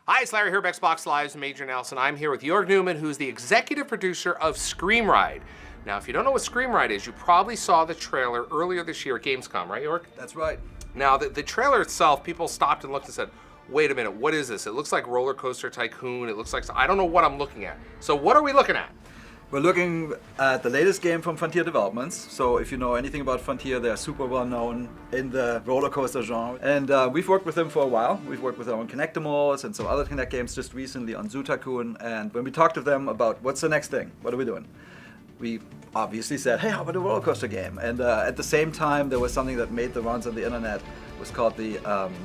Hi, it's Larry here of Xbox Live's Major Nelson. I'm here with Jörg Newman, who's the executive producer of Screamride. Now, if you don't know what Screamride is, you probably saw the trailer earlier this year at Gamescom, right, Jörg? That's right. Now, the trailer itself, people stopped and looked and said, wait a minute, what is this? It looks like Roller Coaster Tycoon. It looks like, I don't know what I'm looking at. So what are we looking at? We're looking at the latest game from Frontier Developments. So if you know anything about Frontier, they're super well known in the roller coaster genre. And we've worked with them for a while. We've worked with them on Connectimals and some other Connect games just recently on Zoo Tycoon. And when we talked to them about what's the next thing, what are we doing? We obviously said, hey, how about a roller coaster game? And at the same time, there was something that made the rounds on the internet. It was called the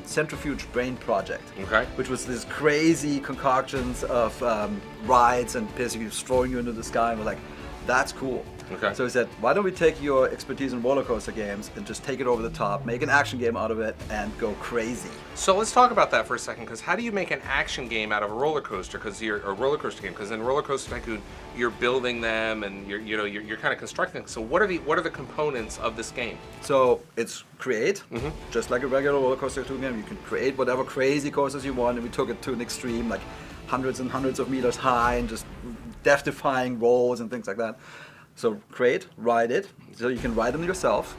Centrifuge Brain Project, Okay. which was these crazy concoctions of rides and basically just throwing you into the sky. And we're like, that's cool. Okay. So we said, why don't we take your expertise in roller coaster games and just take it over the top, make an action game out of it, and go crazy. So let's talk about that for a second, because how do you make an action game out of a roller coaster? Because you're a roller coaster game. Because in Roller Coaster Tycoon, you're building them and you're kind of constructing them. So what are the components of this game? So it's create, just like a regular roller coaster game. You can create whatever crazy coasters you want, and we took it to an extreme, like hundreds and hundreds of meters high, and just death-defying rolls and things like that. So create, ride it, so you can ride them yourself,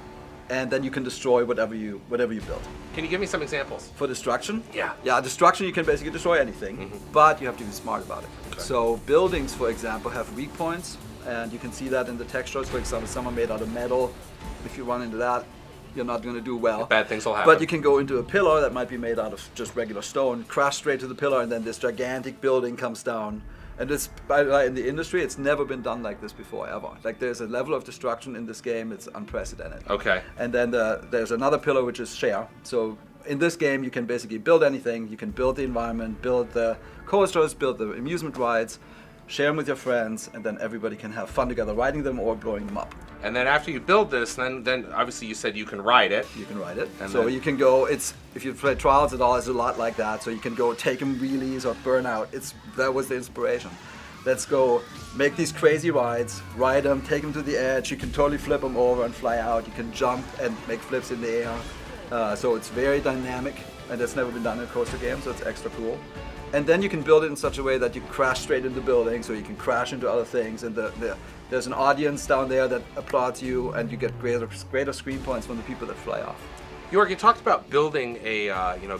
and then you can destroy whatever you build. Can you give me some examples? For destruction? Yeah. Yeah, destruction, you can basically destroy anything, but you have to be smart about it. Okay. So buildings, for example, have weak points, and you can see that in the textures. For example, some are made out of metal. If you run into that, you're not going to do well. Bad things will happen. But you can go into a pillar that might be made out of just regular stone, crash straight to the pillar, and then this gigantic building comes down. And this, in the industry, it's never been done like this before, ever. Like, there's a level of destruction in this game, it's unprecedented. Okay. And then there's another pillar, which is share. So in this game, you can basically build anything. You can build the environment, build the coasters, build the amusement rides, share them with your friends, and then everybody can have fun together riding them or blowing them up. And then after you build this, then obviously you said you can ride it. You can ride it. And so then- you can go, if you've played Trials at all, it's a lot like that. So you can go take them wheelies or burn out. That was the inspiration. Let's go make these crazy rides, ride them, take them to the edge. You can totally flip them over and fly out. You can jump and make flips in the air. So it's very dynamic, and it's never been done in a coaster game, so it's extra cool. And then you can build it in such a way that you crash straight into buildings, so you can crash into other things, and there's an audience down there that applauds you, and you get greater screen points from the people that fly off. Jörg, you talked about building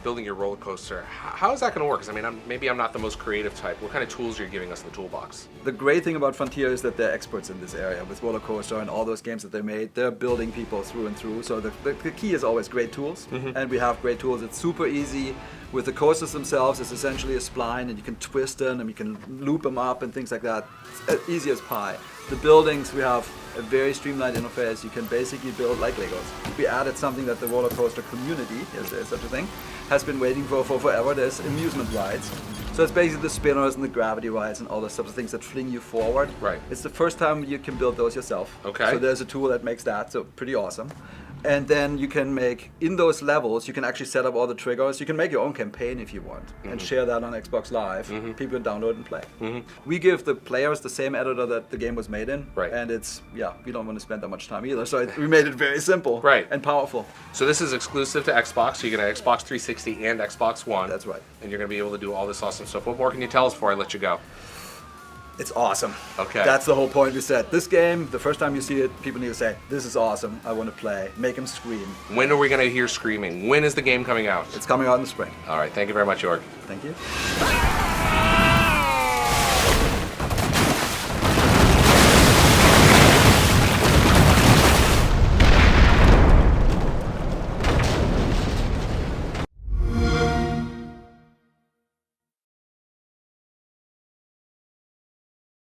building your roller coaster. How is that going to work? Because I mean, maybe I'm not the most creative type. What kind of tools are you giving us in the toolbox? The great thing about Frontier is that they're experts in this area with roller coaster and all those games that they made. They're building people through and through. So the key is always great tools, and we have great tools. It's super easy. With the coasters themselves, it's essentially a spline, and you can twist them, and you can loop them up and things like that. It's as easy as pie. The buildings, we have a very streamlined interface. You can basically build like Legos. We added something that the roller coaster community, yes, there's such a thing, has been waiting for forever. There's amusement rides. So it's basically the spinners and the gravity rides and all those sorts of things that fling you forward. Right. It's the first time you can build those yourself. Okay. So there's a tool that makes that, so pretty awesome. And then you can make, in those levels, you can actually set up all the triggers. You can make your own campaign if you want and share that on Xbox Live. People can download and play. We give the players the same editor that the game was made in. Right. And we don't want to spend that much time either. So we made it very simple Right. and powerful. So this is exclusive to Xbox. So you get an Xbox 360 and Xbox One. That's right. And you're going to be able to do all this awesome stuff. What more can you tell us before I let you go? It's awesome. Okay. That's the whole point. We said, this game, the first time you see it, people need to say, this is awesome, I want to play. Make them scream. When are we going to hear screaming? When is the game coming out? It's coming out in the spring. All right. Thank you very much, Jörg. Thank you.